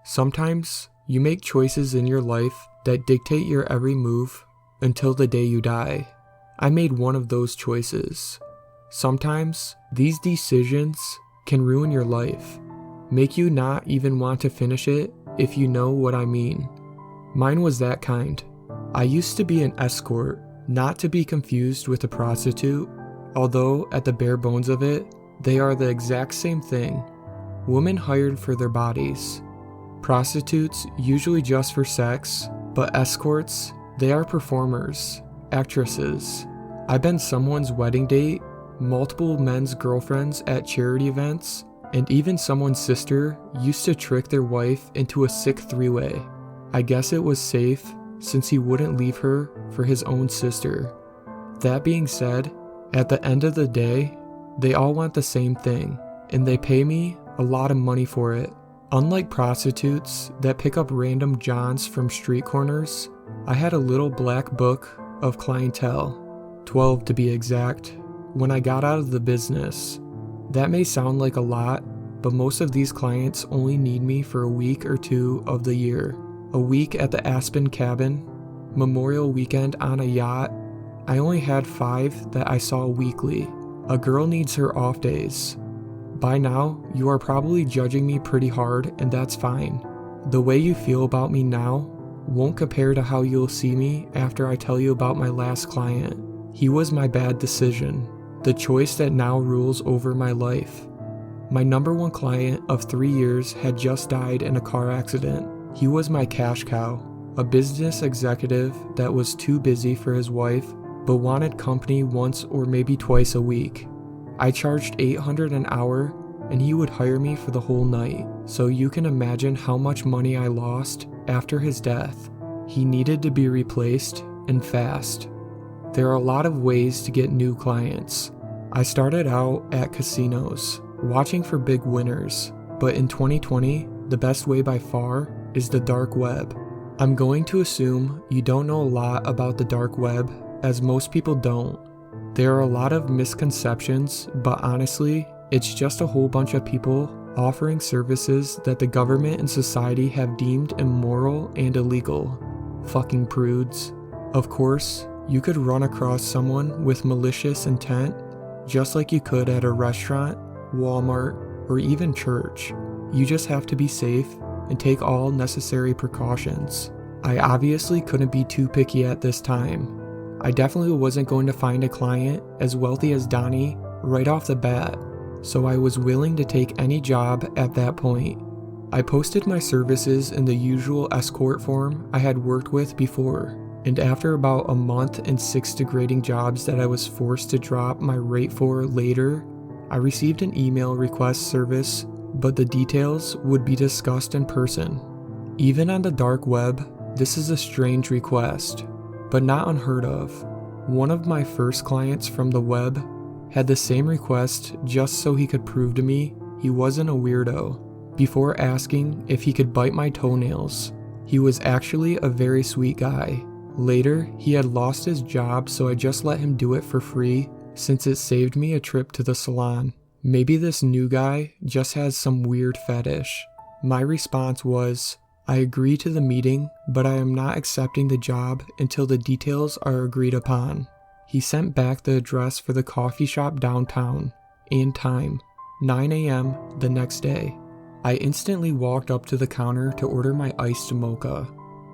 Sometimes you make choices in your life that dictate your every move until the day you die. I made one of those choices. Sometimes these decisions can ruin your life, make you not even want to finish it, if you know what I mean. Mine was that kind. I used to be an escort, not to be confused with a prostitute, although at the bare bones of it, they are the exact same thing. Women hired for their bodies. Prostitutes usually just for sex, but escorts, they are performers, actresses. I've been someone's wedding date, multiple men's girlfriends at charity events, and even someone's sister used to trick their wife into a sick three-way. I guess it was safe since he wouldn't leave her for his own sister. That being said, at the end of the day, they all want the same thing, and they pay me a lot of money for it. Unlike prostitutes that pick up random johns from street corners, I had a little black book of clientele, 12 to be exact, when I got out of the business. That may sound like a lot, but most of these clients only need me for a week or two of the year. A week at the Aspen cabin, Memorial weekend on a yacht. I only had 5 that I saw weekly. A girl needs her off days. By now, you are probably judging me pretty hard, and that's fine. The way you feel about me now won't compare to how you'll see me after I tell you about my last client. He was my bad decision, the choice that now rules over my life. My number one client of 3 years had just died in a car accident. He was my cash cow, a business executive that was too busy for his wife, but wanted company once or maybe twice a week. I charged $800 an hour, and he would hire me for the whole night, so you can imagine how much money I lost after his death. He needed to be replaced, and fast. There are a lot of ways to get new clients. I started out at casinos, watching for big winners, but in 2020, the best way by far is the dark web. I'm going to assume you don't know a lot about the dark web, as most people don't. There are a lot of misconceptions, but honestly, it's just a whole bunch of people offering services that the government and society have deemed immoral and illegal. Fucking prudes. Of course, you could run across someone with malicious intent, just like you could at a restaurant, Walmart, or even church. You just have to be safe and take all necessary precautions. I obviously couldn't be too picky at this time. I definitely wasn't going to find a client as wealthy as Donnie right off the bat, so I was willing to take any job at that point. I posted my services in the usual escort form I had worked with before, and after about a month and 6 degrading jobs that I was forced to drop my rate for later, I received an email request service, but the details would be discussed in person. Even on the dark web, this is a strange request, but not unheard of. One of my first clients from the web had the same request just so he could prove to me he wasn't a weirdo, before asking if he could bite my toenails. He was actually a very sweet guy. Later, he had lost his job, so I just let him do it for free since it saved me a trip to the salon. Maybe this new guy just has some weird fetish. My response was, I agree to the meeting, but I am not accepting the job until the details are agreed upon. He sent back the address for the coffee shop downtown, and time, 9 a.m. the next day. I instantly walked up to the counter to order my iced mocha.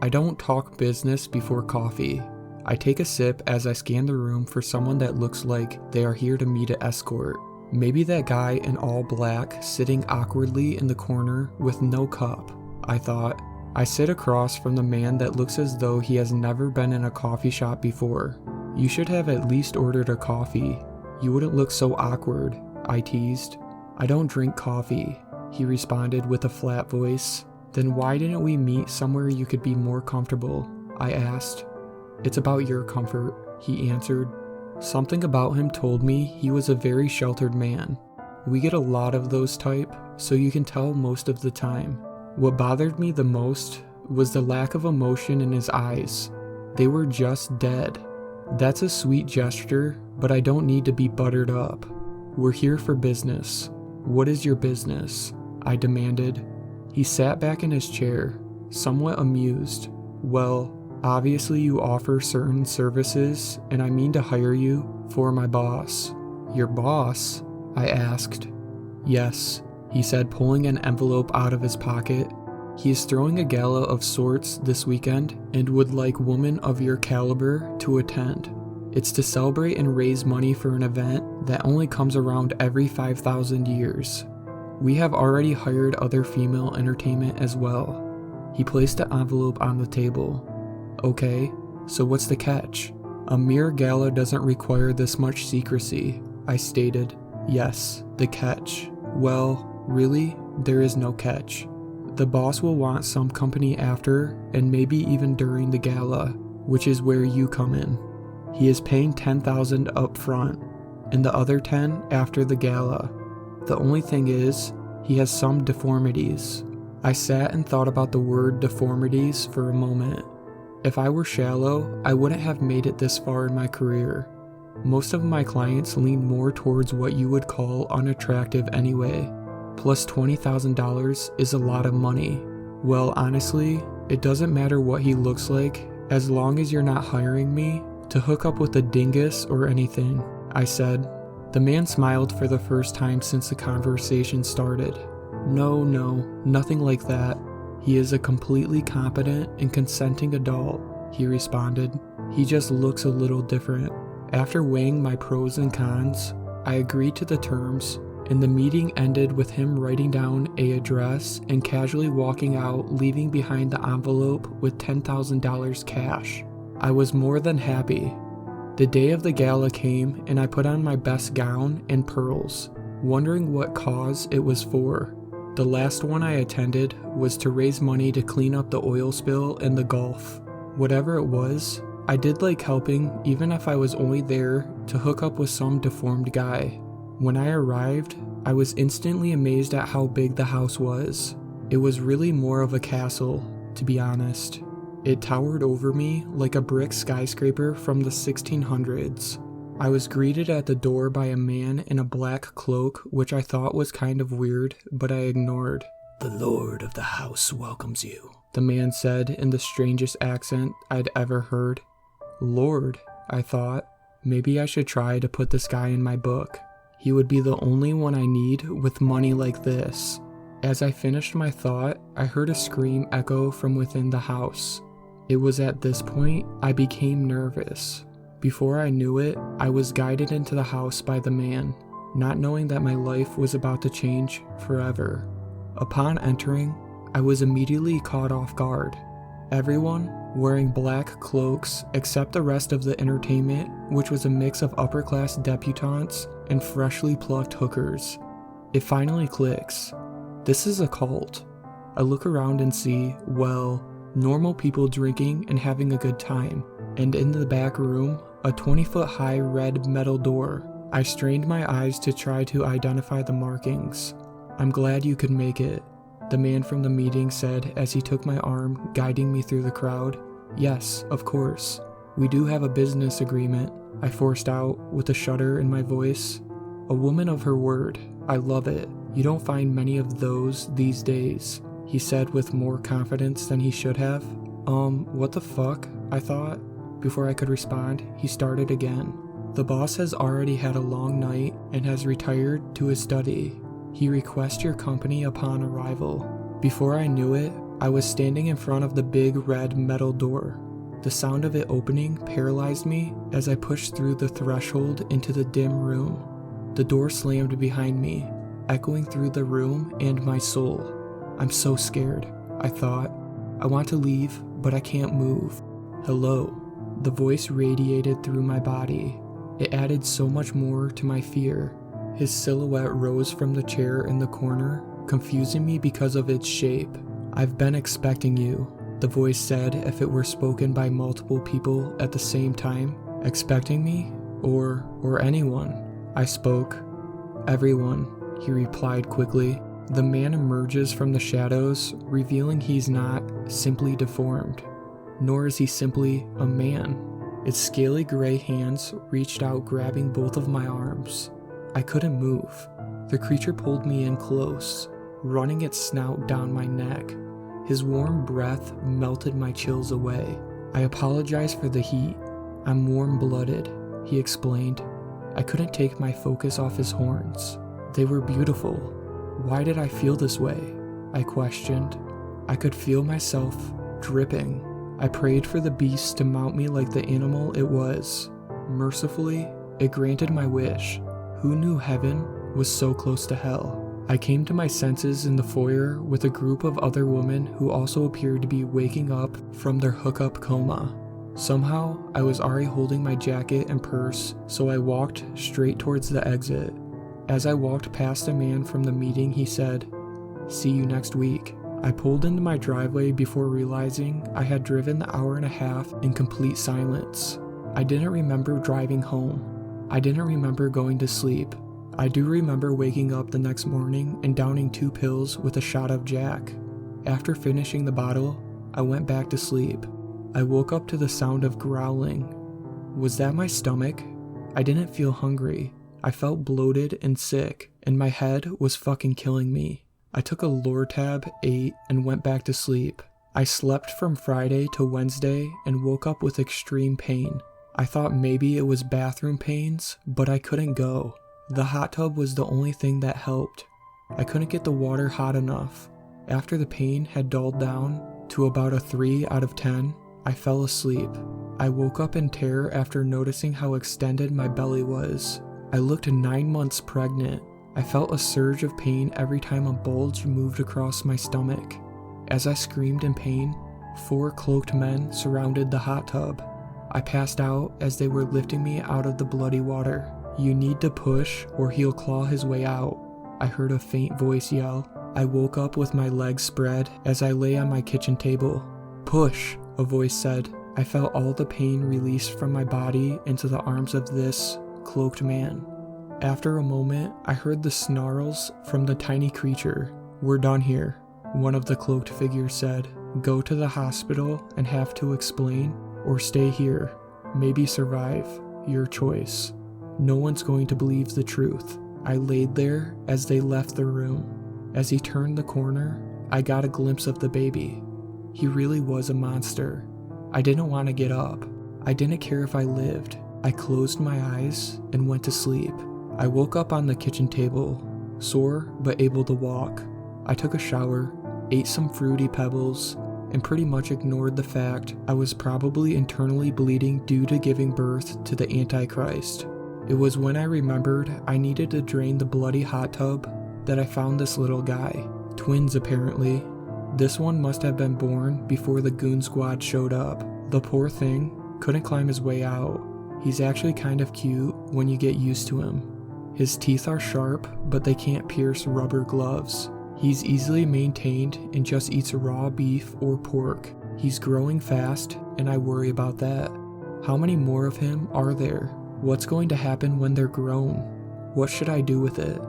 I don't talk business before coffee. I take a sip as I scan the room for someone that looks like they are here to meet an escort. Maybe that guy in all black sitting awkwardly in the corner with no cup, I thought. I sit across from the man that looks as though he has never been in a coffee shop before. You should have at least ordered a coffee. You wouldn't look so awkward, I teased. I don't drink coffee, he responded with a flat voice. Then why didn't we meet somewhere you could be more comfortable? I asked. It's about your comfort, he answered. Something about him told me he was a very sheltered man. We get a lot of those type, so you can tell most of the time. What bothered me the most was the lack of emotion in his eyes. They were just dead. That's a sweet gesture, but I don't need to be buttered up. We're here for business. What is your business? I demanded. He sat back in his chair, somewhat amused. Well, obviously you offer certain services, and I mean to hire you for my boss. Your boss? I asked. Yes, he said, pulling an envelope out of his pocket. He is throwing a gala of sorts this weekend and would like women of your caliber to attend. It's to celebrate and raise money for an event that only comes around every 5,000 years. We have already hired other female entertainment as well. He placed the envelope on the table. Okay, so what's the catch? A mere gala doesn't require this much secrecy, I stated. Yes, the catch. Well, really, there is no catch. The boss will want some company after and maybe even during the gala, which is where you come in. He is paying $10,000 up front, and the other 10 after the gala. The only thing is, he has some deformities. I sat and thought about the word deformities for a moment. If I were shallow, I wouldn't have made it this far in my career. Most of my clients lean more towards what you would call unattractive anyway. Plus $20,000 is a lot of money. Well, honestly, it doesn't matter what he looks like, as long as you're not hiring me to hook up with a dingus or anything, I said. The man smiled for the first time since the conversation started. No, nothing like that. He is a completely competent and consenting adult, he responded. He just looks a little different. After weighing my pros and cons, I agreed to the terms, and the meeting ended with him writing down an address and casually walking out, leaving behind the envelope with $10,000 cash. I was more than happy. The day of the gala came, and I put on my best gown and pearls, wondering what cause it was for. The last one I attended was to raise money to clean up the oil spill in the Gulf. Whatever it was, I did like helping, even if I was only there to hook up with some deformed guy. When I arrived, I was instantly amazed at how big the house was. It was really more of a castle, to be honest. It towered over me like a brick skyscraper from the 1600s. I was greeted at the door by a man in a black cloak, which I thought was kind of weird, but I ignored. "The lord of the house welcomes you," the man said in the strangest accent I'd ever heard. Lord, I thought. Maybe I should try to put this guy in my book. He would be the only one I need with money like this. As I finished my thought, I heard a scream echo from within the house. It was at this point I became nervous. Before I knew it, I was guided into the house by the man, not knowing that my life was about to change forever. Upon entering, I was immediately caught off guard. Everyone wearing black cloaks except the rest of the entertainment, which was a mix of upper-class debutantes and freshly plucked hookers. It finally clicks. This is a cult. I look around and see, well, normal people drinking and having a good time, and in the back room, a 20-foot-high red metal door. I strained my eyes to try to identify the markings. "I'm glad you could make it," the man from the meeting said as he took my arm, guiding me through the crowd. "Yes, of course. We do have a business agreement," I forced out with a shudder in my voice. "A woman of her word. I love it. You don't find many of those these days," he said with more confidence than he should have. What the fuck?" I thought. Before I could respond, he started again. "The boss has already had a long night and has retired to his study. He requests your company upon arrival." Before I knew it, I was standing in front of the big red metal door. The sound of it opening paralyzed me as I pushed through the threshold into the dim room. The door slammed behind me, echoing through the room and my soul. "I'm so scared," I thought. "I want to leave, but I can't move." "Hello." The voice radiated through my body. It added so much more to my fear. His silhouette rose from the chair in the corner, confusing me because of its shape. "I've been expecting you," the voice said if it were spoken by multiple people at the same time. "Expecting me? Or anyone?" I spoke. "Everyone," he replied quickly. The man emerges from the shadows, revealing he's not simply deformed, nor is he simply a man. Its scaly gray hands reached out, grabbing both of my arms. I couldn't move. The creature pulled me in close. running its snout down my neck. His warm breath melted my chills away. I apologized for the heat. I'm warm-blooded, he explained. I couldn't take my focus off his horns. They were beautiful. Why did I feel this way? I questioned. I could feel myself dripping. I prayed for the beast to mount me like the animal it was. Mercifully, it granted my wish. Who knew heaven was so close to hell? I came to my senses in the foyer with a group of other women who also appeared to be waking up from their hookup coma. Somehow, I was already holding my jacket and purse, so I walked straight towards the exit. As I walked past a man from the meeting, he said, "See you next week." I pulled into my driveway before realizing I had driven the hour and a half in complete silence. I didn't remember driving home. I didn't remember going to sleep. I do remember waking up the next morning and downing 2 pills with a shot of Jack. After finishing the bottle, I went back to sleep. I woke up to the sound of growling. Was that my stomach? I didn't feel hungry. I felt bloated and sick, and my head was fucking killing me. I took a Lortab, ate, and went back to sleep. I slept from Friday to Wednesday and woke up with extreme pain. I thought maybe it was bathroom pains, but I couldn't go. The hot tub was the only thing that helped. I couldn't get the water hot enough. After the pain had dulled down to about a 3 out of 10, I fell asleep. I woke up in terror after noticing how extended my belly was. I looked 9 months pregnant. I felt a surge of pain every time a bulge moved across my stomach. As I screamed in pain, 4 cloaked men surrounded the hot tub. I passed out as they were lifting me out of the bloody water. "You need to push or he'll claw his way out," I heard a faint voice yell. I woke up with my legs spread as I lay on my kitchen table. "Push," a voice said. I felt all the pain released from my body into the arms of this cloaked man. After a moment, I heard the snarls from the tiny creature. "We're done here," one of the cloaked figures said. "Go to the hospital and have to explain, or stay here. Maybe survive. Your choice. No one's going to believe the truth." I laid there as they left the room. As he turned the corner, I got a glimpse of the baby. He really was a monster. I didn't want to get up. I didn't care if I lived. I closed my eyes and went to sleep. I woke up on the kitchen table, sore but able to walk. I took a shower, ate some fruity pebbles, and pretty much ignored the fact I was probably internally bleeding due to giving birth to the Antichrist. It was when I remembered I needed to drain the bloody hot tub that I found this little guy. Twins, apparently. This one must have been born before the goon squad showed up. The poor thing couldn't climb his way out. He's actually kind of cute when you get used to him. His teeth are sharp, but they can't pierce rubber gloves. He's easily maintained and just eats raw beef or pork. He's growing fast, and I worry about that. How many more of him are there? What's going to happen when they're grown? What should I do with it?